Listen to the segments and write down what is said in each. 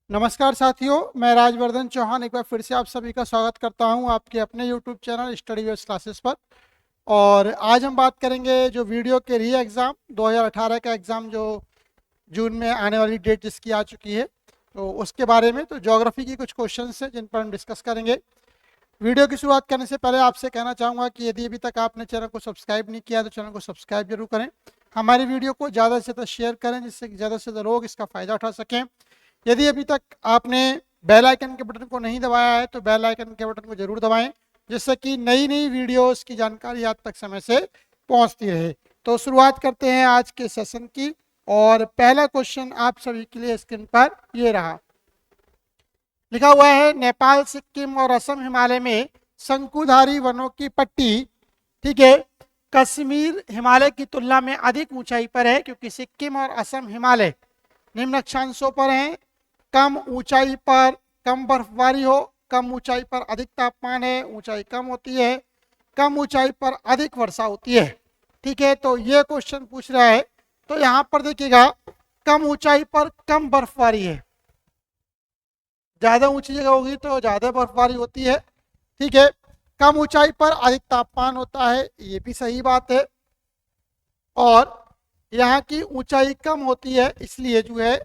नमस्कार साथियों, मैं राजवर्धन चौहान एक बार फिर से आप सभी का स्वागत करता हूं आपके अपने YouTube channel study based classes पर। और आज हम बात करेंगे जो वीडियो के री एग्ज़ाम 2018 का एग्ज़ाम जो जून में आने वाली डेट जिसकी आ चुकी है, तो उसके बारे में। तो ज्योग्राफी की कुछ क्वेश्चंस हैं जिन पर हम डिस्कस करेंगे। वीडियो की शुरुआत करने से पहले आपसे कहना चाहूँगा कि यदि अभी तक आपने चैनल को सब्सक्राइब नहीं किया तो चैनल को सब्सक्राइब जरूर करें। हमारी वीडियो को ज़्यादा से ज़्यादा शेयर करें जिससे कि ज़्यादा से ज़्यादा लोग इसका फ़ायदा उठा सकें। यदि अभी तक आपने बेल आइकन के बटन को नहीं दबाया है तो बेल आइकन के बटन को जरूर दबाएं, जिससे कि नई नई वीडियोस की जानकारी आप तक समय से पहुंचती रहे। तो शुरुआत करते हैं आज के सेशन की। और पहला क्वेश्चन आप सभी के लिए स्क्रीन पर ये रहा। लिखा हुआ है, नेपाल, सिक्किम और असम हिमालय में शंकुधारी वनों की पट्टी, ठीक है, कश्मीर हिमालय की तुलना में अधिक ऊंचाई पर है क्योंकि सिक्किम और असम हिमालय निम्न अक्षांशों पर हैं। कम ऊंचाई पर कम बर्फबारी हो, कम ऊंचाई पर अधिक तापमान है, ऊंचाई कम होती है, कम ऊंचाई पर अधिक वर्षा होती है। ठीक है, तो ये क्वेश्चन पूछ रहा है। तो यहाँ पर देखिएगा, कम ऊंचाई पर कम बर्फबारी है, ज़्यादा ऊंची जगह होगी तो ज़्यादा बर्फबारी होती है। ठीक है, कम ऊंचाई पर अधिक तापमान होता है, ये भी सही बात है। और यहाँ की ऊंचाई कम होती है, इसलिए जो है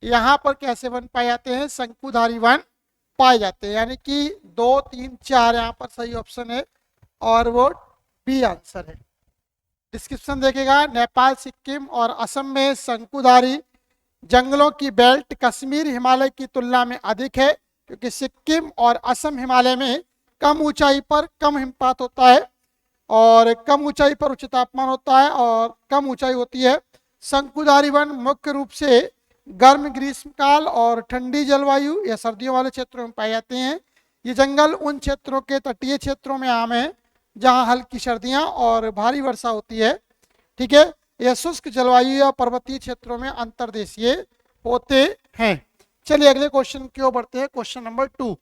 यहाँ पर कैसे वन पाए जाते हैं, शंकुधारी वन पाए जाते हैं। यानी कि 2, 3, 4 यहाँ पर सही ऑप्शन है और वो बी आंसर है। डिस्क्रिप्शन देखेगा, नेपाल, सिक्किम और असम में शंकुधारी जंगलों की बेल्ट कश्मीर हिमालय की तुलना में अधिक है क्योंकि सिक्किम और असम हिमालय में कम ऊंचाई पर कम हिमपात होता है और कम ऊंचाई पर उच्च तापमान होता है और कम ऊंचाई होती है। शंकुधारी वन मुख्य रूप से गर्म ग्रीष्मकाल और ठंडी जलवायु या सर्दियों वाले क्षेत्रों में पाए जाते हैं। ये जंगल उन क्षेत्रों के तटीय क्षेत्रों में आम है जहाँ हल्की सर्दियाँ और भारी वर्षा होती है। ठीक है, यह शुष्क जलवायु या पर्वतीय क्षेत्रों में अंतर्देशीय होते हैं। चलिए अगले क्वेश्चन की ओर बढ़ते हैं। क्वेश्चन नंबर 2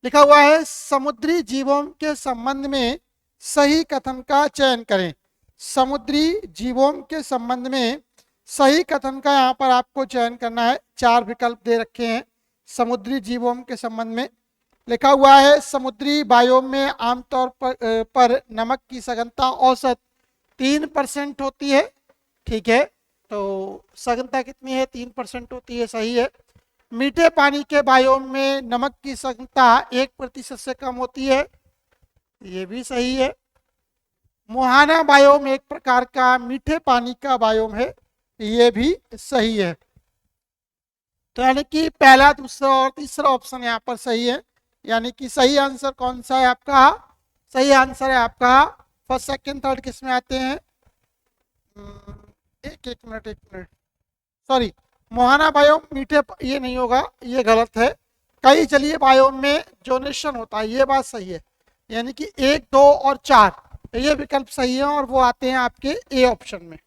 लिखा हुआ है, समुद्री जीवों के संबंध में सही कथन का चयन करें। समुद्री जीवों के संबंध में सही कथन का यहाँ पर आपको चयन करना है। 4 विकल्प दे रखे हैं समुद्री जीवों के संबंध में। लिखा हुआ है, समुद्री बायोम में आमतौर पर नमक की सघनता औसत 3% होती है। ठीक है, तो सघनता कितनी है, 3% होती है, सही है। मीठे पानी के बायोम में नमक की सघनता 1% से कम होती है, ये भी सही है। मुहाना बायोम एक प्रकार का मीठे पानी का बायोम है, ये भी सही है। तो यानी कि पहला, दूसरा और तीसरा ऑप्शन यहाँ पर सही है। यानी कि सही आंसर कौन सा है आपका, सही आंसर है आपका फर्स्ट, सेकंड, थर्ड किस में आते हैं। एक मिनट, सॉरी, मोहाना बायोम मीठे ये नहीं होगा, ये गलत है। कई जलीय बायोम में जोनेशन होता है, ये बात सही है। यानी कि 1, 2 और 4 ये विकल्प सही है और वो आते हैं आपके ए ऑप्शन में।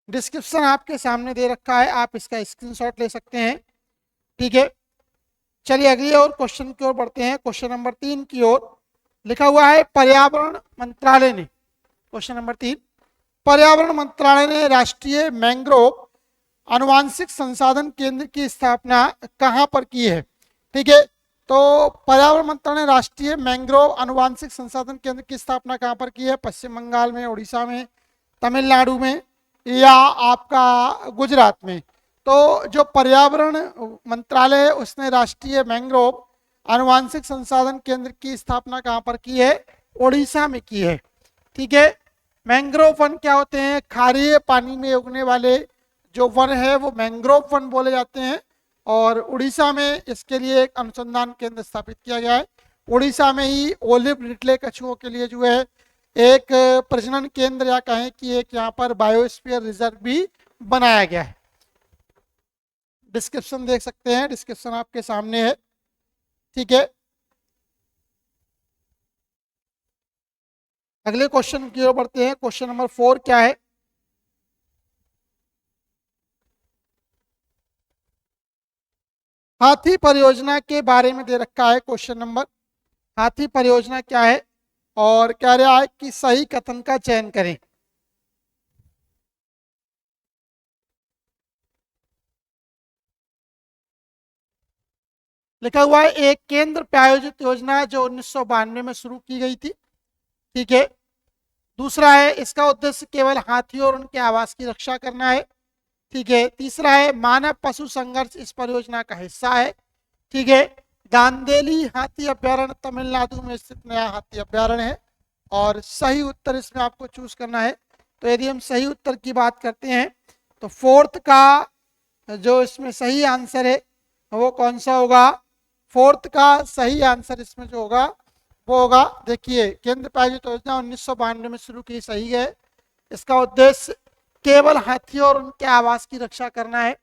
डिस्क्रिप्शन आपके सामने दे रखा है, आप इसका स्क्रीनशॉट ले सकते हैं। ठीक है, चलिए अगली और क्वेश्चन की ओर बढ़ते हैं। क्वेश्चन नंबर 3 की ओर। लिखा हुआ है, पर्यावरण मंत्रालय ने, क्वेश्चन नंबर 3, पर्यावरण मंत्रालय ने राष्ट्रीय मैंग्रोव आनुवांशिक संसाधन केंद्र की स्थापना कहां पर की है। ठीक है, तो पर्यावरण मंत्रालय ने राष्ट्रीय मैंग्रोव आनुवांशिक संसाधन केंद्र की स्थापना कहां पर की है, पश्चिम बंगाल में, उड़ीसा में, तमिलनाडु में या आपका गुजरात में। तो जो पर्यावरण मंत्रालय है उसने राष्ट्रीय मैंग्रोव आनुवांशिक संसाधन केंद्र की स्थापना कहां पर की है, उड़ीसा में की है। ठीक है, मैंग्रोव वन क्या होते हैं, खारे पानी में उगने वाले जो वन है वो मैंग्रोव वन बोले जाते हैं। और उड़ीसा में इसके लिए एक अनुसंधान केंद्र स्थापित किया गया है। उड़ीसा में ही ओलिव रिडले कछुओं के लिए जो है एक प्रजनन केंद्र या कहें कि एक यहाँ पर बायोस्फीयर रिजर्व भी बनाया गया है। डिस्क्रिप्शन देख सकते हैं, डिस्क्रिप्शन आपके सामने है। ठीक है, अगले क्वेश्चन की ओर बढ़ते हैं। क्वेश्चन नंबर 4 क्या है, हाथी परियोजना के बारे में दे रखा है क्वेश्चन नंबर। हाथी परियोजना क्या है और कह रहा है कि सही कथन का चयन करें। लिखा हुआ है एक केंद्र प्रायोजित योजना जो 1992 में शुरू की गई थी। ठीक है। दूसरा है इसका उद्देश्य केवल हाथियों और उनके आवास की रक्षा करना है। ठीक है। तीसरा है मानव पशु संघर्ष इस परियोजना का हिस्सा है। ठीक है। दांदेली हाथी अभ्यारण्य तमिलनाडु में स्थित नया हाथी अभ्यारण्य है। और सही उत्तर इसमें आपको चूज करना है। तो यदि हम सही उत्तर की बात करते हैं तो फोर्थ का जो इसमें सही आंसर है वो कौन सा होगा? फोर्थ का सही आंसर इसमें जो होगा वो होगा, देखिए, केंद्र प्रायोजित योजना 1992 में शुरू की, सही है। इसका उद्देश्य केवल हाथियों और उनके आवास की रक्षा करना है,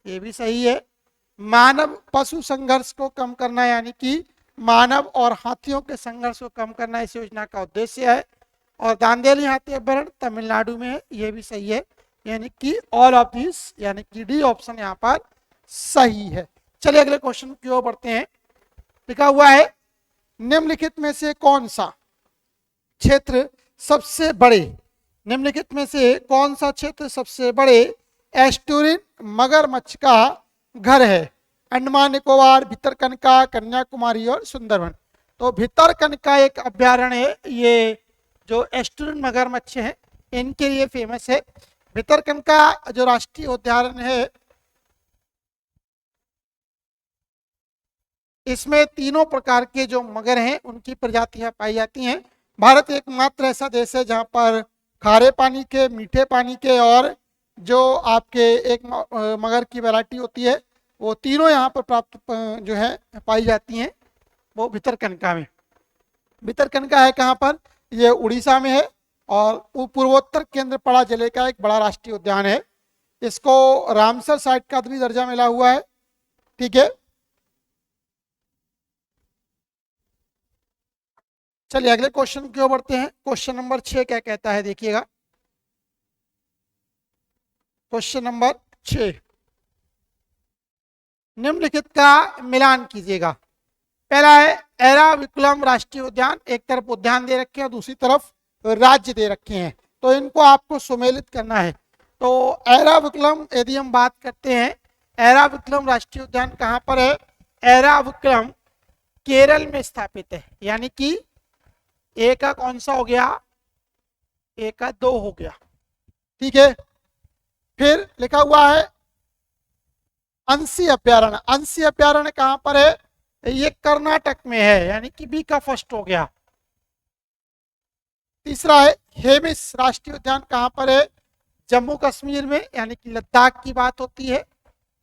ये भी सही है। मानव पशु संघर्ष को कम करना, यानी कि मानव और हाथियों के संघर्ष को कम करना इस योजना का उद्देश्य है। और दांदेली हाथी अभ्यारण्य तमिलनाडु में है, ये भी सही है। यानी कि ऑल ऑफ दिस, यानी कि डी ऑप्शन यहाँ पर सही है। चलिए अगले क्वेश्चन की ओर बढ़ते हैं। लिखा हुआ है निम्नलिखित में से कौन सा क्षेत्र सबसे बड़े, निम्नलिखित में से कौन सा क्षेत्र सबसे बड़े एस्टुरिन मगरमच्छ का घर है? अंडमान निकोबार, भितरकनिका, कन्याकुमारी और सुंदरवन। तो भितरकनिका एक अभ्यारण्य है, ये जो एस्टुरिन मगरमच्छ है इनके लिए फेमस है। भितरकनिका जो राष्ट्रीय उद्यान है इसमें तीनों प्रकार के जो मगर हैं उनकी प्रजातियां पाई जाती हैं। भारत एकमात्र ऐसा देश है जहां पर खारे पानी के, मीठे पानी के और जो आपके एक मगर की वैरायटी होती है वो तीनों यहाँ पर प्राप्त जो है पाई जाती हैं, वो भितरकनिका में। भितरकनिका है कहाँ पर? ये उड़ीसा में है और पूर्वोत्तर केंद्रपाड़ा जिले का एक बड़ा राष्ट्रीय उद्यान है। इसको रामसर साइट का भी दर्जा मिला हुआ है। ठीक है। चलिए अगले क्वेश्चन की ओर बढ़ते हैं। क्वेश्चन नंबर 6 क्या कहता है, देखिएगा। क्वेश्चन नंबर 6, निम्नलिखित का मिलान कीजिएगा। पहला है एराविकुलम राष्ट्रीय उद्यान, एक तरफ उद्यान दे रखे हैं और दूसरी तरफ राज्य दे रखे हैं, तो इनको आपको सुमेलित करना है। तो एराविकुलम यदि हम बात करते हैं, एराविकुलम राष्ट्रीय उद्यान कहाँ पर है? एराविकुलम केरल में स्थापित है, यानी कि ए का कौन सा हो गया? ए का 2 हो गया। ठीक है। फिर लिखा हुआ है अंशी अभ्यारण्य। अंशी अभ्यारण्य कहां पर है? ये कर्नाटक में है, यानी कि बी का फर्स्ट हो गया। तीसरा है हेमिस राष्ट्रीय उद्यान, कहां पर है? जम्मू कश्मीर में, यानी कि लद्दाख की बात होती है।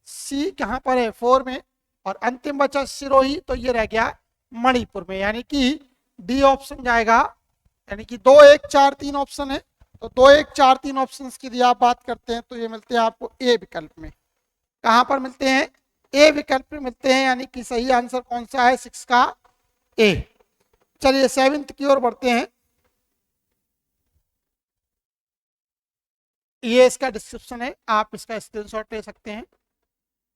सी कहां पर है? 4 में। और अंतिम बचा सिरोही, तो ये रह गया मणिपुर में, यानी कि डी ऑप्शन जाएगा। यानी कि 2 1 4 3 ऑप्शन है, तो 2 1 4 3 ऑप्शन की यदि आप बात करते हैं तो ये मिलते हैं आपको ए विकल्प में। कहां पर मिलते हैं? ए विकल्प में मिलते हैं, यानी कि सही आंसर कौन सा है? 6 का ए। चलिए 7th की ओर बढ़ते हैं। ये इसका डिस्क्रिप्शन है, आप इसका स्क्रीनशॉट ले सकते हैं।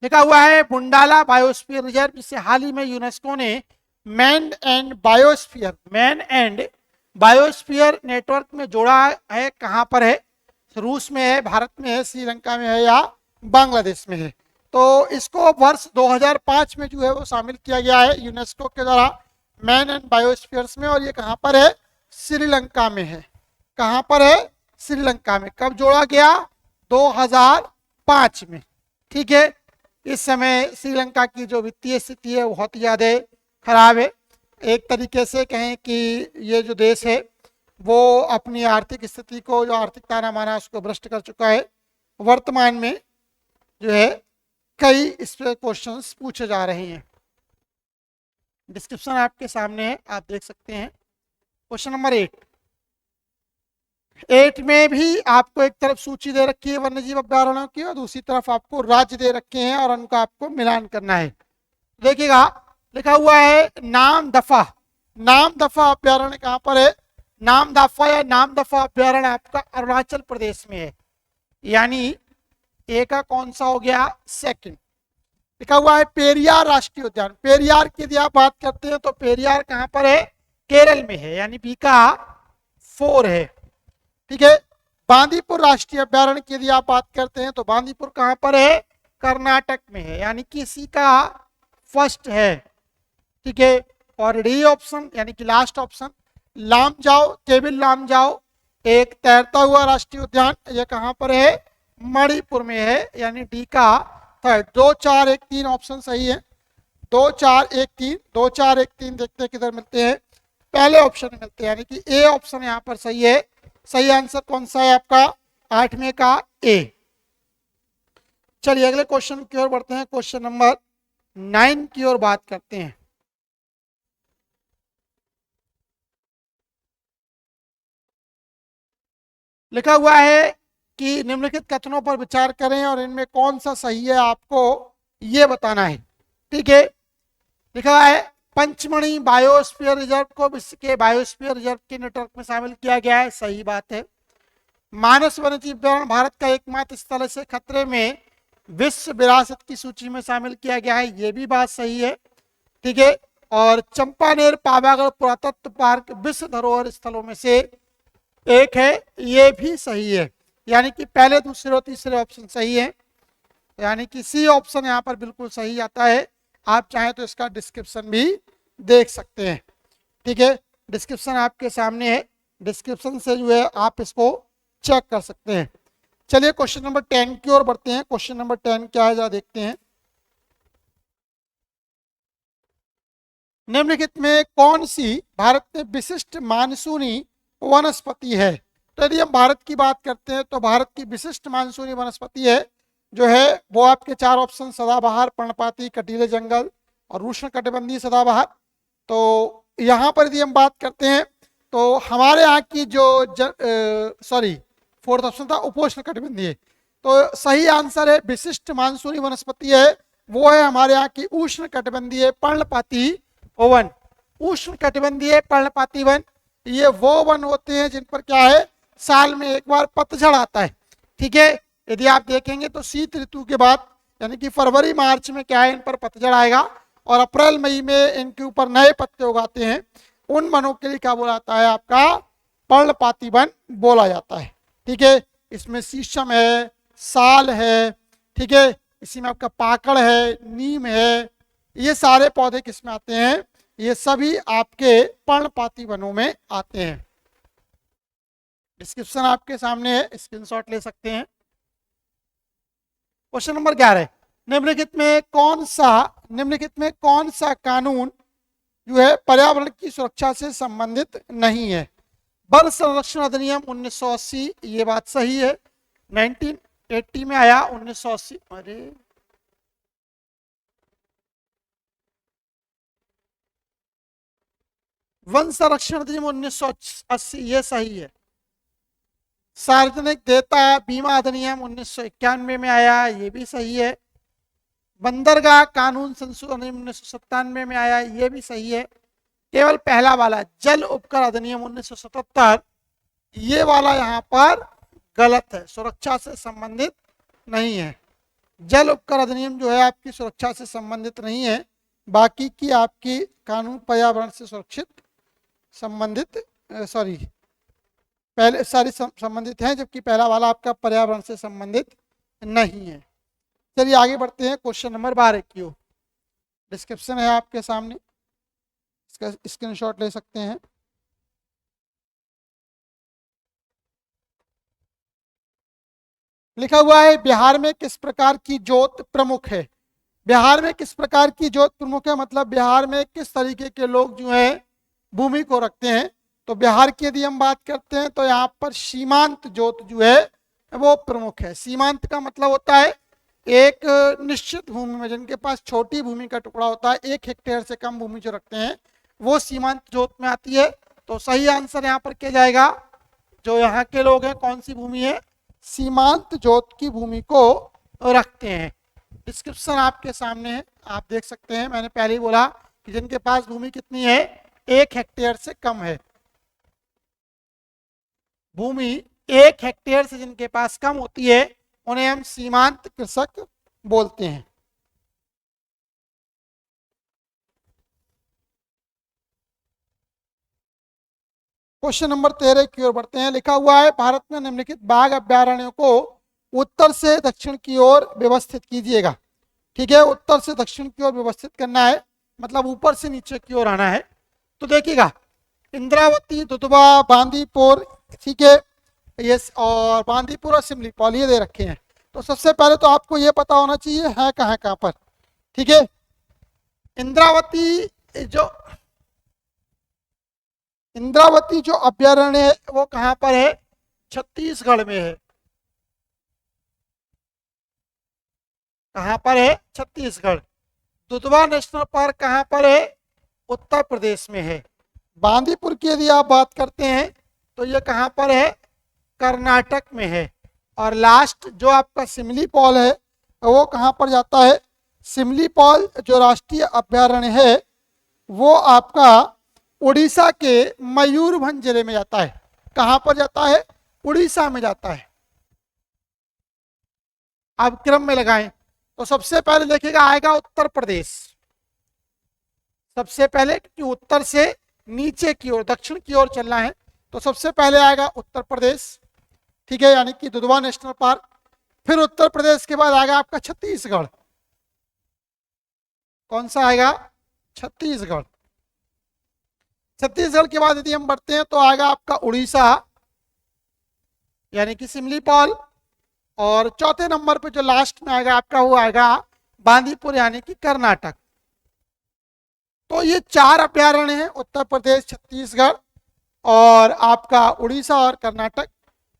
लिखा हुआ है बुंडाला बायोस्फीयर रिजर्व, जिसे हाल ही में यूनेस्को ने मैन एंड बायोस्फीयर नेटवर्क में जोड़ा है। कहां पर है? रूस में है, भारत में है, श्रीलंका में है या बांग्लादेश में है? तो इसको वर्ष 2005 में जो है वो शामिल किया गया है यूनेस्को के द्वारा मैन एंड बायोस्फीयर्स में। और ये कहां पर है? श्रीलंका में है। कहां पर है? श्रीलंका में। कब जोड़ा गया? 2005 में। ठीक है। इस समय श्रीलंका की जो वित्तीय स्थिति है वो बहुत ही ज़्यादा खराब है। एक तरीके से कहें कि ये जो देश है वो अपनी आर्थिक स्थिति को, जो आर्थिक ताना माना, उसको भ्रष्ट कर चुका है। वर्तमान में जो है कई इस पर क्वेश्चंस पूछे जा रहे हैं। डिस्क्रिप्शन आपके सामने है, आप देख सकते हैं। क्वेश्चन नंबर 8 में भी आपको एक तरफ सूची दे रखी है वन्यजीव अभ्यारण्यों की और दूसरी तरफ आपको राज्य दे रखे हैं और उनका आपको मिलान करना है। देखिएगा लिखा हुआ है नामदफा। नामदफा अभ्यारण्य कहां पर है? नामदफा या नामदफा अभ्यारण्य आपका अरुणाचल प्रदेश में है, यानी ए का कौन सा हो गया? 2nd। लिखा हुआ है पेरियार राष्ट्रीय उद्यान। पेरियार की यदि आप बात करते हैं तो पेरियार कहां पर है? केरल में है, यानी बी का 4 है। ठीक है। बांदीपुर राष्ट्रीय अभ्यारण्य की यदि आप बात करते हैं तो बांदीपुर कहां पर है? कर्नाटक में है, यानी कि सी का फर्स्ट है, ठीक है। और डी ऑप्शन यानी कि last option Lamjao, cable Lamjao एक तैरता हुआ राष्ट्रीय उद्यान, ये कहाँ पर है, मणिपुर में है, यानी डी का थर्ड। 2 4 1 3 ऑप्शन सही है, 2 4 1 3, 2 4 1 3 देखते हैं किधर मिलते हैं, पहले ऑप्शन में मिलते हैं, यानी कि ए ऑप्शन यहाँ पर सही है। सही आंसर कौन सा है आपका, 8वें का ए। चलिए अगले क्वेश्चन की ओर बढ़ते हैं, क्वेश्चन नंबर 9 की ओर बात करते हैं। लिखा हुआ है कि निम्नलिखित कथनों पर विचार करें और इनमें कौन सा सही है आपको ये बताना है, ठीक है। लिखा हुआ है पंचमढ़ी बायोस्फीयर रिजर्व को विश्व के बायोस्फीयर रिजर्व के नेटवर्क में शामिल किया गया है, सही बात है। मानस वन्यजीव अभ्यारण्य भारत का एकमात्र स्थल से खतरे में विश्व विरासत की सूची में शामिल किया गया है, ये भी बात सही है, ठीक है। और चंपानेर पावागढ़ पुरातत्व पार्क विश्व धरोहर स्थलों में से एक है, ये भी सही है, यानी कि पहले दूसरे और तीसरे ऑप्शन सही है, यानी कि सी ऑप्शन यहाँ पर बिल्कुल सही आता है। आप चाहें तो इसका डिस्क्रिप्शन भी देख सकते हैं, ठीक है। डिस्क्रिप्शन आपके सामने है, डिस्क्रिप्शन से जो है आप इसको चेक कर सकते हैं। चलिए क्वेश्चन नंबर 10 की ओर बढ़ते हैं। क्वेश्चन नंबर 10 क्या है जरा देखते हैं। निम्नलिखित में कौन सी भारत में विशिष्ट मानसूनी वनस्पति है। तो यदि हम भारत की बात करते हैं तो भारत की विशिष्ट मानसूनी वनस्पति है जो है वो आपके 4 ऑप्शन सदाबहार, पर्णपाती, कटीले जंगल और उष्णकटिबंधीय सदाबहार। तो यहाँ पर यदि हम बात करते हैं तो हमारे यहाँ की जो फोर्थ ऑप्शन था उपोष्णकटिबंधीय, तो सही आंसर है विशिष्ट मानसूनी वनस्पति है वो है हमारे यहाँ की उष्णकटिबंधीय पर्णपाती वन। उष्णकटिबंधीय पर्णपाती वन ये वो वन होते हैं जिन पर क्या है साल में एक बार पतझड़ आता है, ठीक है। यदि आप देखेंगे तो शीत ऋतु के बाद यानी कि फरवरी मार्च में क्या है इन पर पतझड़ आएगा और अप्रैल मई में इनके ऊपर नए पत्ते उगाते हैं। उन वनों के लिए क्या बोला जाता है, आपका पर्णपाती वन बोला जाता है, ठीक है। इसमें शीशम है, साल है, ठीक है, इसी में आपका पाकड़ है, नीम है, ये सारे पौधे किस में आते हैं, ये सभी आपके पर्णपाती वनों में आते हैं। डिस्क्रिप्शन आपके सामने है, स्क्रीनशॉट ले सकते हैं। क्वेश्चन नंबर 11, निम्नलिखित में कौन सा कानून जो है पर्यावरण की सुरक्षा से संबंधित नहीं है। वन संरक्षण अधिनियम 1980, ये बात सही है, 1980 में आया 1980। अरे वन संरक्षण अधिनियम 1980 ये सही है। सार्वजनिक देयता बीमा अधिनियम 1991 में आया, ये भी सही है। बंदरगाह कानून संशोधन 1997 में आया, ये भी सही है। केवल पहला वाला जल उपकर अधिनियम 1977 ये वाला यहाँ पर गलत है, सुरक्षा से संबंधित नहीं है। जल उपकर अधिनियम जो है आपकी सुरक्षा से संबंधित नहीं है, बाकी की आपकी कानून पर्यावरण से सुरक्षित संबंधित पहले सारी संबंधित हैं, जबकि पहला वाला आपका पर्यावरण से संबंधित नहीं है। चलिए आगे बढ़ते हैं क्वेश्चन नंबर 12 की ओर। डिस्क्रिप्शन है आपके सामने, इसका स्क्रीनशॉट ले सकते हैं। लिखा हुआ है बिहार में किस प्रकार की जोत प्रमुख है। बिहार में किस प्रकार की जोत प्रमुख है, मतलब बिहार में किस तरीके के लोग जो है भूमि को रखते हैं। तो बिहार की यदि हम बात करते हैं तो यहाँ पर सीमांत जोत जो है वो प्रमुख है। सीमांत का मतलब होता है एक निश्चित भूमि में जिनके पास छोटी भूमि का टुकड़ा होता है, 1 हेक्टेयर से कम भूमि जो रखते हैं वो सीमांत जोत में आती है। तो सही आंसर यहाँ पर क्या जाएगा, जो यहाँ के लोग हैं कौन सी भूमि है, सीमांत जोत की भूमि को रखते हैं। डिस्क्रिप्शन आपके सामने है, आप देख सकते हैं। मैंने पहले ही बोला कि जिनके पास भूमि कितनी है, 1 हेक्टेयर से कम है, भूमि 1 हेक्टेयर से जिनके पास कम होती है उन्हें हम सीमांत कृषक बोलते हैं। क्वेश्चन नंबर 13 की ओर बढ़ते हैं। लिखा हुआ है भारत में निम्नलिखित बाघ अभ्यारण्यों को उत्तर से दक्षिण की ओर व्यवस्थित कीजिएगा। ठीक है, उत्तर से दक्षिण की ओर व्यवस्थित करना है, मतलब ऊपर से नीचे की ओर आना है। तो देखिएगा, इंद्रावती, दुधवा, बांदीपुर, ठीक है, ये और बांदीपुर और सिमलीपाल ये दे रखे हैं। तो सबसे पहले तो आपको ये पता होना चाहिए है कहाँ पर। ठीक है, इंद्रावती जो अभ्यारण्य है वो कहाँ पर है? छत्तीसगढ़ में है। कहाँ पर है? छत्तीसगढ़। दुधवा नेशनल पार्क कहाँ पर है? उत्तर प्रदेश में है। बांदीपुर की यदि आप बात करते हैं तो ये कहाँ पर है? कर्नाटक में है। और लास्ट जो आपका सिमलीपाल है वो कहाँ पर जाता है? सिमलीपाल जो राष्ट्रीय अभ्यारण्य है वो आपका उड़ीसा के मयूरभंज जिले में जाता है। कहाँ पर जाता है? उड़ीसा में जाता है। आप क्रम में लगाएं तो सबसे पहले देखिएगा आएगा उत्तर प्रदेश। सबसे पहले, क्योंकि उत्तर से नीचे की ओर दक्षिण की ओर चलना है, तो सबसे पहले आएगा उत्तर प्रदेश। ठीक है, यानी कि दुधवा नेशनल पार्क। फिर उत्तर प्रदेश के बाद आएगा आपका छत्तीसगढ़। कौन सा आएगा? छत्तीसगढ़। छत्तीसगढ़ के बाद यदि हम बढ़ते हैं तो आएगा आपका उड़ीसा, यानी कि सिमलीपाल। और चौथे नंबर पे जो लास्ट में आएगा आपका वो आएगा बांदीपुर, यानी कि कर्नाटक। तो ये 4 अभ्यारण्य हैं, उत्तर प्रदेश, छत्तीसगढ़ और आपका उड़ीसा और कर्नाटक।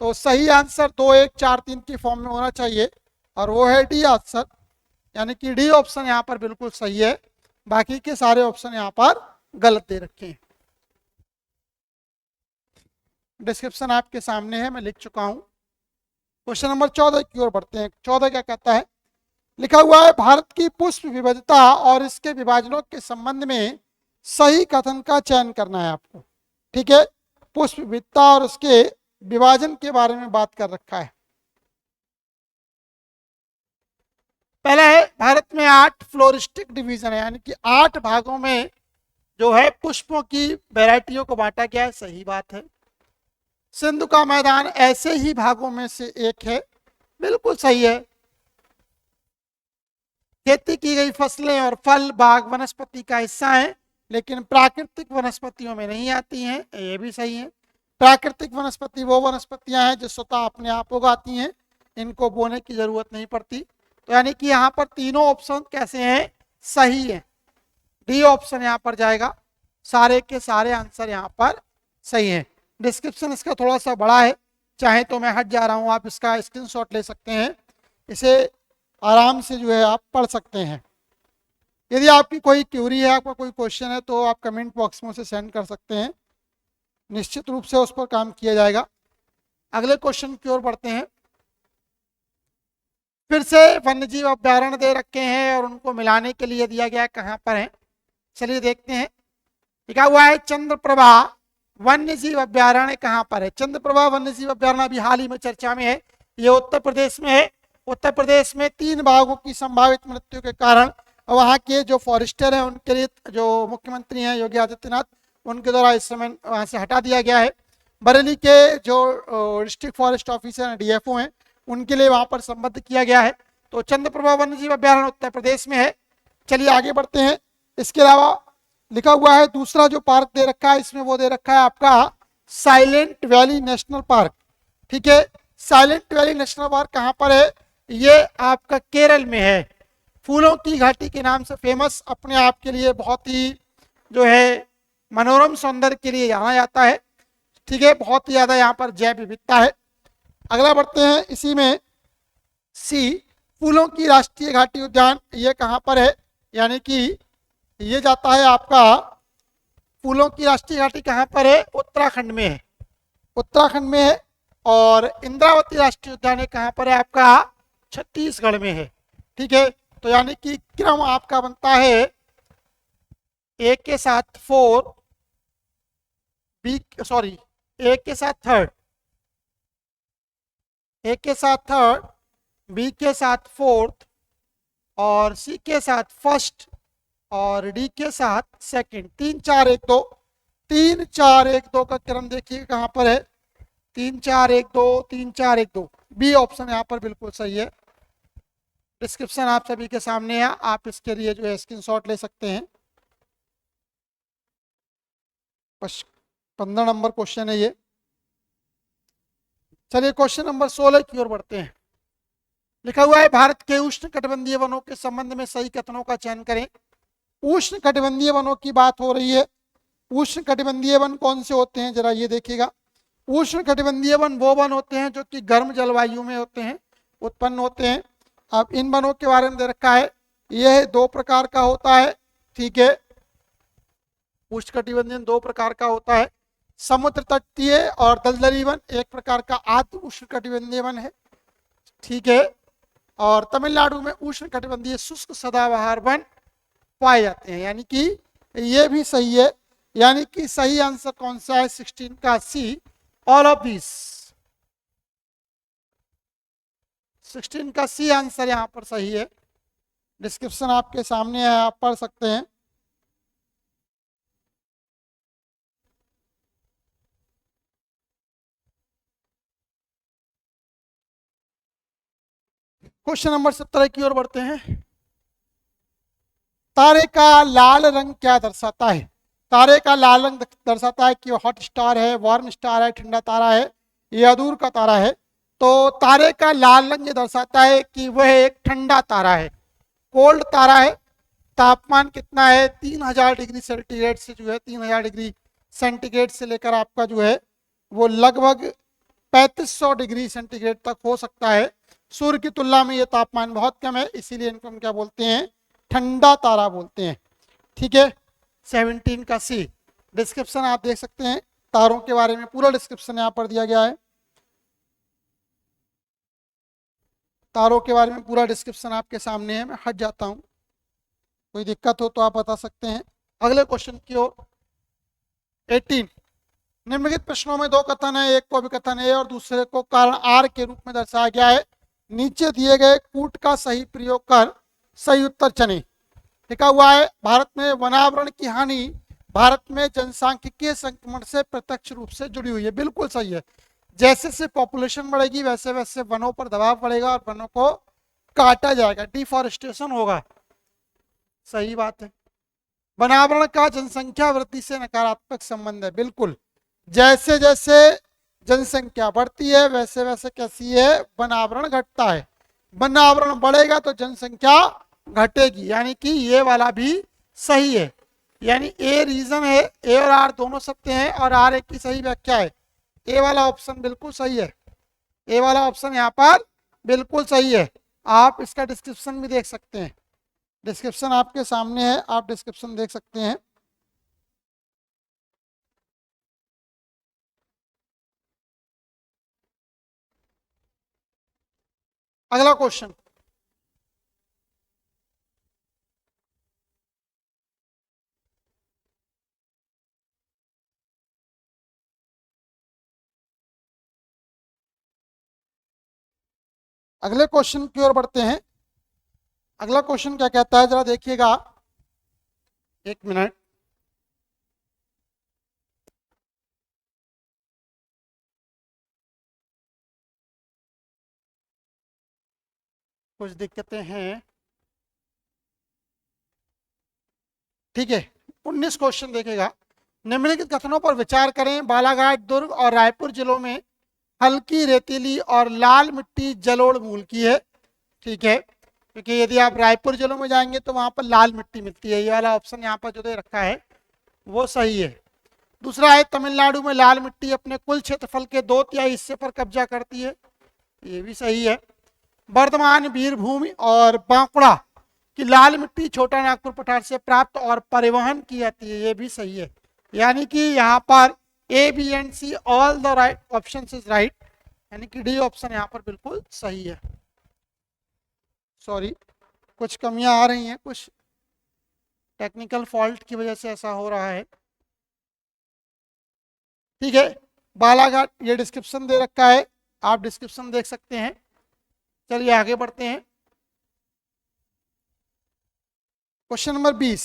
तो सही आंसर 2, 1, 4, 3 की फॉर्म में होना चाहिए और वो है डी आंसर, यानी कि डी ऑप्शन यहाँ पर बिल्कुल सही है। बाकी के सारे ऑप्शन यहाँ पर गलत दे रखे हैं। डिस्क्रिप्शन आपके सामने है, मैं लिख चुका हूँ। क्वेश्चन नंबर 14 की ओर बढ़ते हैं। 14 क्या कहता है? लिखा हुआ है, भारत की पुष्प विविधता और इसके विभाजनों के संबंध में सही कथन का चयन करना है आपको। ठीक है, पुष्प विविधता और उसके विभाजन के बारे में बात कर रखा है। पहला है, भारत में 8 फ्लोरिस्टिक डिवीजन है, यानी कि 8 भागों में जो है पुष्पों की वैरायटियों को बांटा गया है। सही बात है। सिंधु का मैदान ऐसे ही भागों में से एक है। बिल्कुल सही है। खेती की गई फसलें और फल बाग वनस्पति का हिस्सा हैं, लेकिन प्राकृतिक वनस्पतियों में नहीं आती हैं। ये भी सही है। प्राकृतिक वनस्पति वो वनस्पतियां हैं जो स्वतः अपने आप उगाती हैं, इनको बोने की जरूरत नहीं पड़ती। तो यानी कि यहाँ पर तीनों ऑप्शन कैसे हैं? सही है। डी ऑप्शन यहाँ पर जाएगा। सारे के सारे आंसर यहाँ पर सही हैं। डिस्क्रिप्शन इसका थोड़ा सा बड़ा है, चाहे तो मैं हट जा रहा हूँ, आप इसका स्क्रीनशॉट ले सकते हैं, इसे आराम से जो है आप पढ़ सकते हैं। यदि आपकी कोई क्यूरी है, आपका कोई क्वेश्चन है, तो आप कमेंट बॉक्स में उसे सेंड कर सकते हैं, निश्चित रूप से उस पर काम किया जाएगा। अगले क्वेश्चन की ओर बढ़ते हैं। फिर से वन्यजीव अभ्यारण्य दे रखे हैं और उनको मिलाने के लिए दिया गया है, कहाँ पर है? चलिए देखते हैं। लिखा हुआ है, चंद्रप्रभा वन्यजीव अभ्यारण्य कहाँ पर है? चंद्रप्रभा वन्यजीव अभ्यारण्य अभी हाल ही में चर्चा में है। ये उत्तर प्रदेश में है। उत्तर प्रदेश में 3 बाघों की संभावित मृत्यु के कारण वहाँ के जो फॉरेस्टर हैं उनके लिए, जो मुख्यमंत्री हैं योगी आदित्यनाथ, उनके द्वारा इस समय वहाँ से हटा दिया गया है। बरेली के जो डिस्ट्रिक्ट फॉरेस्ट ऑफिसर हैं, डीएफओ हैं, उनके लिए वहाँ पर संबद्ध किया गया है। तो चंद्रप्रभा वन्यजीव अभ्यारण्य उत्तर प्रदेश में है। चलिए आगे बढ़ते हैं। इसके अलावा लिखा हुआ है, दूसरा जो पार्क दे रखा है इसमें वो दे रखा है आपका साइलेंट वैली नेशनल पार्क। ठीक है, साइलेंट वैली नेशनल पार्क कहाँ पर है? ये आपका केरल में है। फूलों की घाटी के नाम से फेमस, अपने आप के लिए बहुत ही जो है मनोरम सौंदर्य के लिए जाना जाता है। ठीक है, बहुत ही ज्यादा यहाँ पर जैव विविधता है। अगला बढ़ते हैं, इसी में सी, फूलों की राष्ट्रीय घाटी उद्यान, ये कहाँ पर है? यानी कि ये जाता है आपका, फूलों की राष्ट्रीय घाटी कहाँ पर है? उत्तराखंड में है। उत्तराखंड में है। और इंद्रावती राष्ट्रीय उद्यान कहाँ पर है आपका? छत्तीसगढ़ में है। ठीक है, तो यानी कि क्रम आपका बनता है ए के साथ 4, बी सॉरी ए के साथ 3rd, ए के साथ 3rd, बी के साथ 4th और सी के साथ 1st और डी के साथ 2nd। 3 4 1 2, 3 4 1 2 का क्रम देखिए कहाँ पर है? 3 4 1 2, 3 4 1 2। बी ऑप्शन यहाँ पर बिल्कुल सही है। डिस्क्रिप्शन आप सभी के सामने है, आप इसके लिए जो है स्क्रीनशॉट ले सकते हैं। 15 नंबर क्वेश्चन है ये। चलिए क्वेश्चन नंबर 16 की ओर बढ़ते हैं। लिखा हुआ है भारत के उष्ण कटिबंधीय वनों के संबंध में सही कथनों का चयन करें। उष्ण कटिबंधीय वनों की बात हो रही है। उष्ण कटिबंधीय वन कौन से होते हैं, जरा ये देखिएगा। उष्ण कटिबंधीय वन वो वन होते हैं जो कि गर्म जलवायु में होते हैं, उत्पन्न होते हैं। अब इन वनों के बारे में दे रखा है, यह 2 प्रकार का होता है। ठीक है, उष्ण कटिबंधीय 2 प्रकार का होता है, समुद्र तटीय और दलदली वन एक प्रकार का आर्द्र उष्ण कटिबंधीय वन है। ठीक है, और तमिलनाडु में उष्ण कटिबंधीय शुष्क सदाबहार वन पाए जाते हैं, यानी कि ये भी सही है। यानी कि सही आंसर कौन सा है, 16 का सी, ऑल ऑफ दिस। 16 का सी आंसर यहां पर सही है। डिस्क्रिप्शन आपके सामने है, आप पढ़ सकते हैं। क्वेश्चन नंबर 17 की ओर बढ़ते हैं। तारे का लाल रंग क्या दर्शाता है? तारे का लाल रंग दर्शाता है कि हॉट स्टार है, वार्म स्टार है, ठंडा तारा है, या दूर का तारा है। तो तारे का लाल रंग ये दर्शाता है कि वह एक ठंडा तारा है, कोल्ड तारा है। तापमान कितना है, 3000 डिग्री सेंटीग्रेड से जो है 3000 डिग्री सेंटीग्रेड से लेकर आपका जो है वो लगभग 3500 डिग्री सेंटीग्रेड तक हो सकता है। सूर्य की तुलना में ये तापमान बहुत कम है, इसीलिए इनको हम क्या बोलते हैं, ठंडा तारा बोलते हैं। ठीक है, 17 का सी। डिस्क्रिप्शन आप देख सकते हैं, तारों के बारे में पूरा डिस्क्रिप्शन यहाँ पर दिया गया है। तारों के बारे में पूरा डिस्क्रिप्शन आपके सामने है। मैं हट जाता हूँ, कोई दिक्कत हो तो आप बता सकते हैं। अगले क्वेश्चन की ओर 18। निम्नलिखित प्रश्नों में 2 कथन है, एक को अभिकथन ए और दूसरे को कारण आर के रूप में दर्शाया गया है। नीचे दिए गए कूट का सही प्रयोग कर सही उत्तर चुनें। लिखा हुआ है भारत में वनावरण की हानि भारत में जनसांख्यिकीय संक्रमण से प्रत्यक्ष रूप से जुड़ी हुई है। बिल्कुल सही है। जैसे जैसे पॉपुलेशन बढ़ेगी वैसे वैसे वनों पर दबाव पड़ेगा और वनों को काटा जाएगा, डिफॉरेस्टेशन होगा। सही बात है। वनावरण का जनसंख्या वृद्धि से नकारात्मक संबंध है। बिल्कुल, जैसे जैसे जनसंख्या बढ़ती है वैसे वैसे कैसी है, वनावरण घटता है। वनावरण बढ़ेगा तो जनसंख्या घटेगी, यानी कि ये वाला भी सही है। यानी ए रीजन है, ए और आर दोनों सत्य हैं और आर एक की सही व्याख्या है। ए वाला ऑप्शन बिल्कुल सही है। ए वाला ऑप्शन यहाँ पर बिल्कुल सही है। आप इसका डिस्क्रिप्शन भी देख सकते हैं, डिस्क्रिप्शन आपके सामने है, आप डिस्क्रिप्शन देख सकते हैं। अगला क्वेश्चन, अगले क्वेश्चन की ओर बढ़ते हैं। अगला क्वेश्चन क्या कहता है, जरा देखिएगा, 1 मिनट। कुछ दिक्कतें हैं। ठीक है, 19 क्वेश्चन देखेगा। निम्नलिखित कथनों पर विचार करें। बालाघाट, दुर्ग और रायपुर जिलों में हल्की रेतीली और लाल मिट्टी जलोढ़ मूल की है। ठीक है, क्योंकि यदि आप रायपुर जिलों में जाएंगे तो वहां पर लाल मिट्टी मिलती है। ये वाला ऑप्शन यहाँ पर जो दे रखा है वो सही है। दूसरा है तमिलनाडु में लाल मिट्टी अपने कुल क्षेत्रफल के 2/3 हिस्से पर कब्जा करती है। ये भी सही है। वर्धमान, वीरभूम और बांकुड़ा की लाल मिट्टी छोटा नागपुर पठार से प्राप्त और परिवहन की जाती है। ये भी सही है। यानी कि यहाँ पर A, B and C all the right option is right, यानी कि डी ऑप्शन यहाँ पर बिल्कुल सही है। सॉरी, कुछ कमियां आ रही हैं, कुछ टेक्निकल फॉल्ट की वजह से ऐसा हो रहा है। ठीक है, बालाघाट ये डिस्क्रिप्शन दे रखा है, आप डिस्क्रिप्शन देख सकते हैं। चलिए आगे बढ़ते हैं। Question number 20।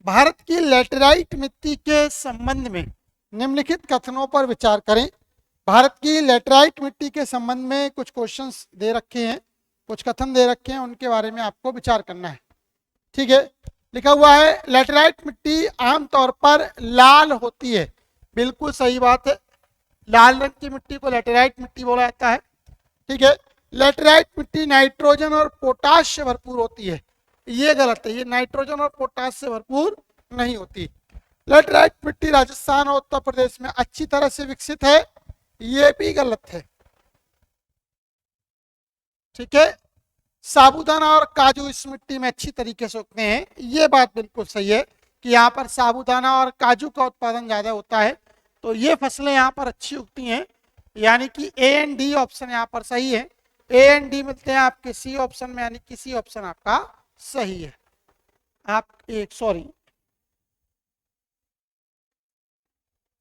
भारत की लैटेराइट मिट्टी के संबंध में निम्नलिखित कथनों पर विचार करें। भारत की लैटेराइट मिट्टी के संबंध में कुछ क्वेश्चंस दे रखे हैं, कुछ कथन दे रखे हैं, उनके बारे में आपको विचार करना है। ठीक है, लिखा हुआ है लैटेराइट मिट्टी आमतौर पर लाल होती है। बिल्कुल सही बात है, लाल रंग की मिट्टी को लैटेराइट मिट्टी बोला जाता है। ठीक है, लैटेराइट मिट्टी नाइट्रोजन और पोटाश से भरपूर होती है। ये गलत है, ये नाइट्रोजन और पोटाश से भरपूर नहीं होती। लैटेराइट मिट्टी राजस्थान और उत्तर प्रदेश में अच्छी तरह से विकसित है, ये भी गलत है। ठीक है, साबूदाना और काजू इस मिट्टी में अच्छी तरीके से उगते हैं, ये बात बिल्कुल सही है कि यहाँ पर साबूदाना और काजू का उत्पादन ज़्यादा होता है, तो ये फसलें यहाँ पर अच्छी उगती हैं, यानी कि ए एंड डी ऑप्शन यहाँ पर सही है। ए एंड डी मिलते हैं आपके सी ऑप्शन में, यानी कि सी ऑप्शन आपका सही है। आप एक सॉरी,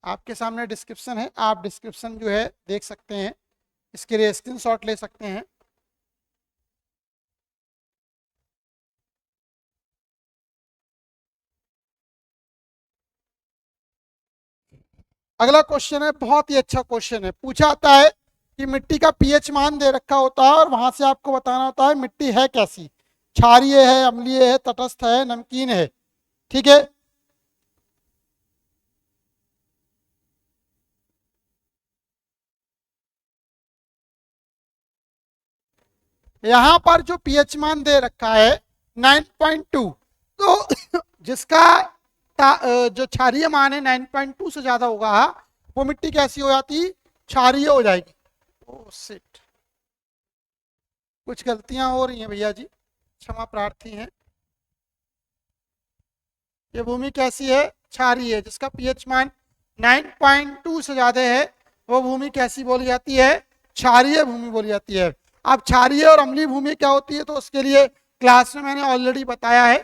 आपके सामने डिस्क्रिप्शन है, आप डिस्क्रिप्शन जो है देख सकते हैं, इसके लिए स्क्रीनशॉट ले सकते हैं। अगला क्वेश्चन है, बहुत ही अच्छा क्वेश्चन है। पूछा आता है कि मिट्टी का पीएच मान दे रखा होता है और वहां से आपको बताना होता है मिट्टी है कैसी, क्षारीय है, अम्लीय है, तटस्थ है, नमकीन है। ठीक है, यहां पर जो पीएच मान दे रखा है 9.2, तो जिसका जो क्षारीय मान है 9.2 से ज्यादा होगा, वो मिट्टी कैसी हो जाती, क्षारीय हो जाएगी। ओह शिट, कुछ गलतियां हो रही हैं भैया जी, क्षमा प्रार्थी हैं। ये भूमि कैसी है, क्षारीय है। जिसका पीएच मान 9.2 से ज्यादा है वो भूमि कैसी बोली जाती है, क्षारीय भूमि बोली जाती है। अब क्षारीय और अम्लीय भूमि क्या होती है, तो उसके लिए क्लास में मैंने ऑलरेडी बताया है।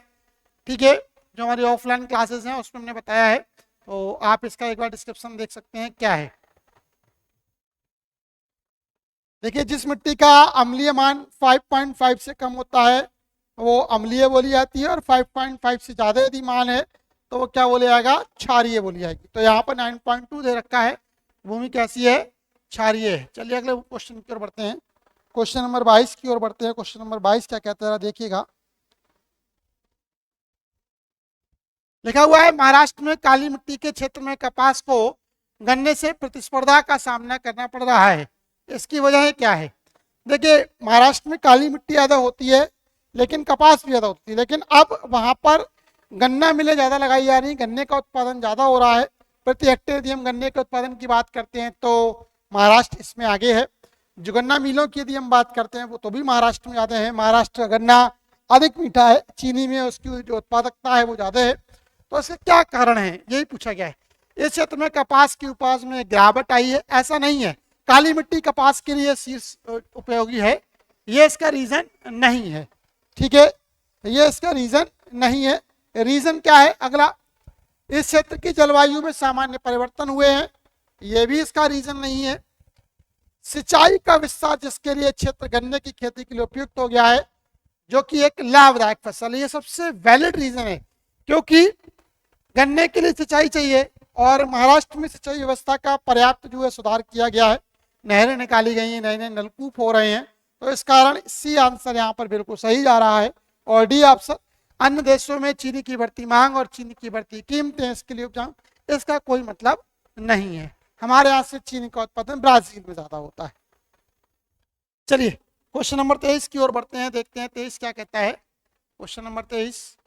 ठीक है, जो हमारी ऑफलाइन क्लासेस हैं उसमें हमने बताया है, तो आप इसका एक बार डिस्क्रिप्शन देख सकते हैं क्या है। देखिए, जिस मिट्टी का अम्लीय मान 5.5 से कम होता है वो अम्लीय बोली जाती है, और 5.5 से ज़्यादा यदि मान है तो वो क्या बोले जाएगा, क्षारीय बोली जाएगी। तो यहाँ पर 9.2 दे रखा है, भूमि कैसी है, क्षारीय है। चलिए अगले क्वेश्चन की ओर बढ़ते हैं, क्वेश्चन नंबर 22 की ओर बढ़ते हैं। क्वेश्चन नंबर 22 क्या कहता है, देखिएगा। लिखा हुआ है महाराष्ट्र में काली मिट्टी के क्षेत्र में कपास को गन्ने से प्रतिस्पर्धा का सामना करना पड़ रहा है, इसकी वजह क्या है। देखिए, महाराष्ट्र में काली मिट्टी ज़्यादा होती है लेकिन कपास भी ज़्यादा होती है, लेकिन अब वहाँ पर गन्ना मिलें ज़्यादा लगाई जा रही हैं, गन्ने का उत्पादन ज़्यादा हो रहा है। प्रति हेक्टेयर यदि हम गन्ने के उत्पादन की बात करते हैं तो महाराष्ट्र इसमें आगे है। जो गन्ना मिलों की यदि हम बात करते हैं वो तो भी महाराष्ट्र में ज़्यादा है। महाराष्ट्र का गन्ना अधिक मीठा है, चीनी में उसकी जो उत्पादकता है वो ज़्यादा है। तो इसके क्या कारण है, यही पूछा गया है। इस क्षेत्र में कपास की उपज में गिरावट आई है, ऐसा नहीं है काली मिट्टी कपास के लिए शीर्ष उपयोगी है, ये इसका रीजन नहीं है। ठीक है, ये इसका रीजन नहीं है। रीजन क्या है अगला, इस क्षेत्र की जलवायु में सामान्य परिवर्तन हुए हैं, ये भी इसका रीजन नहीं है। सिंचाई का विस्तार जिसके लिए क्षेत्र गन्ने की खेती के लिए उपयुक्त हो गया है, जो कि एक लाभदायक फसल है, ये सबसे वैलिड रीजन है। क्योंकि गन्ने के लिए सिंचाई चाहिए और महाराष्ट्र में सिंचाई व्यवस्था का पर्याप्त जो है सुधार किया गया है, नहरें निकाली गई हैं, नए नए नलकूप हो रहे हैं, तो इस कारण सी आंसर यहाँ पर बिल्कुल सही जा रहा है। और डी ऑप्शन, अन्य देशों में चीनी की बढ़ती मांग और चीनी की बढ़ती कीमतें इसके लिए उपजाऊ, इसका कोई मतलब नहीं है। हमारे यहाँ से चीनी का उत्पादन ब्राजील में ज्यादा होता है। चलिए क्वेश्चन नंबर 23 की ओर बढ़ते हैं, देखते हैं 23 क्या कहता है। क्वेश्चन नंबर 23,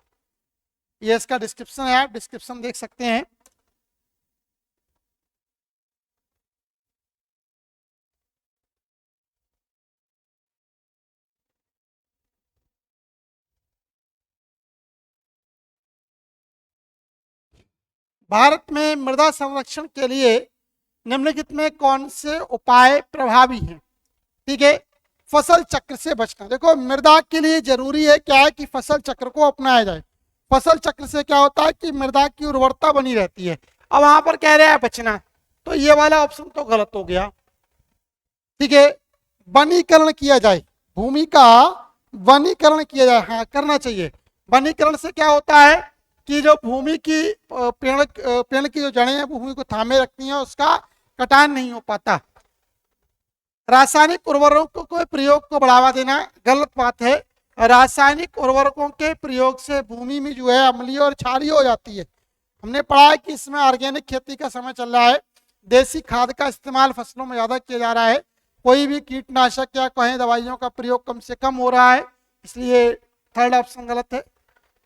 ये इसका डिस्क्रिप्शन है, आप डिस्क्रिप्शन देख सकते हैं। भारत में मृदा संरक्षण के लिए निम्नलिखित में कौन से उपाय प्रभावी हैं। ठीक है, फसल चक्र से बचना। देखो, मृदा के लिए जरूरी है क्या है कि फसल चक्र को अपनाया जाए। फसल चक्र से क्या होता है कि मृदा की उर्वरता बनी रहती है। अब वहां पर कह रहा है बचना, तो ये वाला ऑप्शन तो गलत हो गया। ठीक है, वनीकरण किया जाए, भूमि का वनीकरण किया जाए, हाँ करना चाहिए। वनीकरण से क्या होता है कि जो भूमि की पेड़ की जो जड़ें हैं भूमि को थामे रखती हैं, उसका कटान नहीं हो पाता। रासायनिक उर्वरकों के प्रयोग को बढ़ावा देना गलत बात है। रासायनिक उर्वरकों के प्रयोग से भूमि में जो है अम्लीय और क्षारीय हो जाती है। हमने पढ़ा है कि इसमें ऑर्गेनिक खेती का समय चल रहा है, देसी खाद का इस्तेमाल फसलों में ज्यादा किया जा रहा है, कोई भी कीटनाशक या कहें दवाइयों का प्रयोग कम से कम हो रहा है, इसलिए थर्ड ऑप्शन गलत है।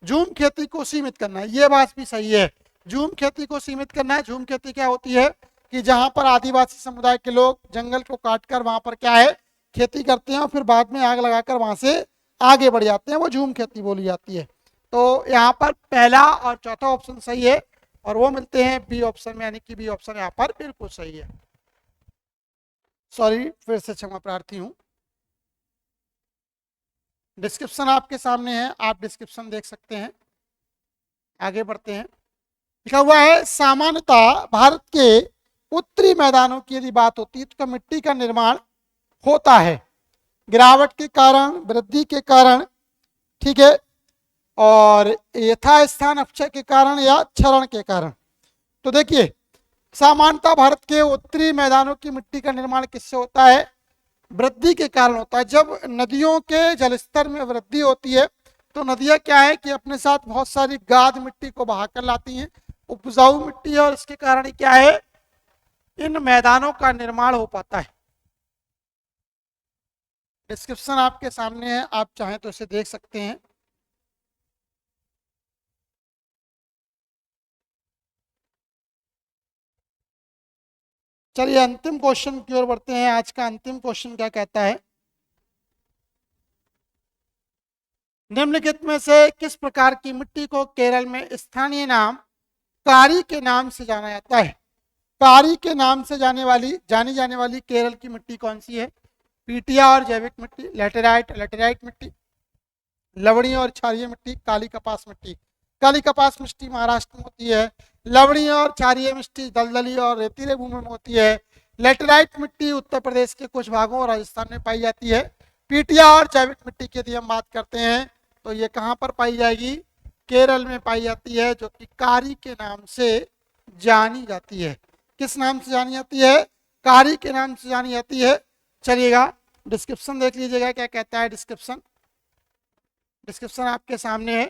झूम खेती को सीमित करना है, ये बात भी सही है, झूम खेती को सीमित करना है। झूम खेती क्या होती है कि जहां पर आदिवासी समुदाय के लोग जंगल को काटकर वहां पर क्या है खेती करते हैं और फिर बाद में आग लगाकर वहां से आगे बढ़ जाते हैं, वो झूम खेती बोली जाती है। तो यहाँ पर पहला और चौथा ऑप्शन सही है और वो मिलते हैं बी ऑप्शन में, यानी कि बी ऑप्शन यहाँ पर बिल्कुल सही है। सॉरी, फिर से क्षमा प्रार्थी हूँ। डिस्क्रिप्शन आपके सामने है, आप डिस्क्रिप्शन देख सकते हैं। आगे बढ़ते हैं। लिखा हुआ है सामान्यतः भारत के उत्तरी मैदानों की यदि बात होती है तो मिट्टी का निर्माण होता है गिरावट के कारण, वृद्धि के कारण, ठीक है, और यथास्थान अपक्षय के कारण या क्षरण के कारण। तो देखिए सामान्यतः भारत के उत्तरी मैदानों की मिट्टी का निर्माण किससे होता है? वृद्धि के कारण होता है। जब नदियों के जलस्तर में वृद्धि होती है तो नदियां क्या है कि अपने साथ बहुत सारी गाद मिट्टी को बहाकर लाती हैं, उपजाऊ मिट्टी है, और इसके कारण क्या है इन मैदानों का निर्माण हो पाता है। डिस्क्रिप्शन आपके सामने है, आप चाहें तो इसे देख सकते हैं। चलिए अंतिम क्वेश्चन की ओर बढ़ते हैं। आज का अंतिम क्वेश्चन क्या कहता है? निम्नलिखित में से किस प्रकार की मिट्टी को केरल में स्थानीय नाम कारी के नाम से जाना जाता है? कारी के नाम से जानी जाने वाली केरल की मिट्टी कौन सी है? पीटिया और जैविक मिट्टी, लैटेराइट मिट्टी, लवणीय और क्षारीय मिट्टी, काली कपास मिट्टी। काली कपास मिट्टी महाराष्ट्र में होती है, लवणीय और क्षारीय मिट्टी दलदली और रेतीले भूमि में होती है, लैटेराइट मिट्टी उत्तर प्रदेश के कुछ भागों और राजस्थान में पाई जाती है। पीटिया और जैविक मिट्टी की यदि हम बात करते हैं तो ये कहाँ पर पाई जाएगी? केरल में पाई जाती है, जो कि कारी के नाम से जानी जाती है। किस नाम से जानी जाती है? कारी के नाम से जानी जाती है। चलिएगा डिस्क्रिप्शन देख लीजिएगा क्या कहता है। डिस्क्रिप्शन आपके सामने है।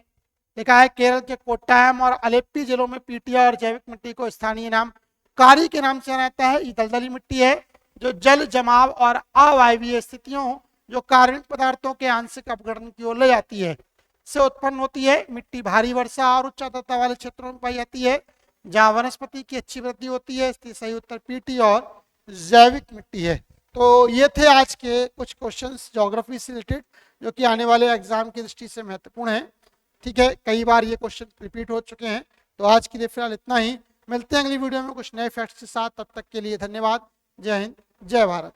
लिखा है केरल के कोट्टायम और अलेप्पी जिलों में पीटिया और जैविक मिट्टी को स्थानीय नाम कारी के नाम से जाना जाता है। ये दलदली मिट्टी है जो जल जमाव और अवायवीय स्थितियों जो कार्बनिक पदार्थों के आंशिक अपघटन की ओर ले जाती है से उत्पन्न होती है। मिट्टी भारी वर्षा और उच्च आर्द्रता वाले क्षेत्रों में पाई जाती है जहाँ वनस्पति की अच्छी वृद्धि होती है। इसलिए सही उत्तर पीटी और जैविक मिट्टी है। तो ये थे आज के कुछ क्वेश्चंस ज्योग्राफी से रिलेटेड जो कि आने वाले एग्जाम की दृष्टि से महत्वपूर्ण है। ठीक है, कई बार ये क्वेश्चन रिपीट हो चुके हैं। तो आज के लिए फिलहाल इतना ही, मिलते हैं अगली वीडियो में कुछ नए फैक्ट्स के साथ। तब तक के लिए धन्यवाद। जय हिंद, जय भारत।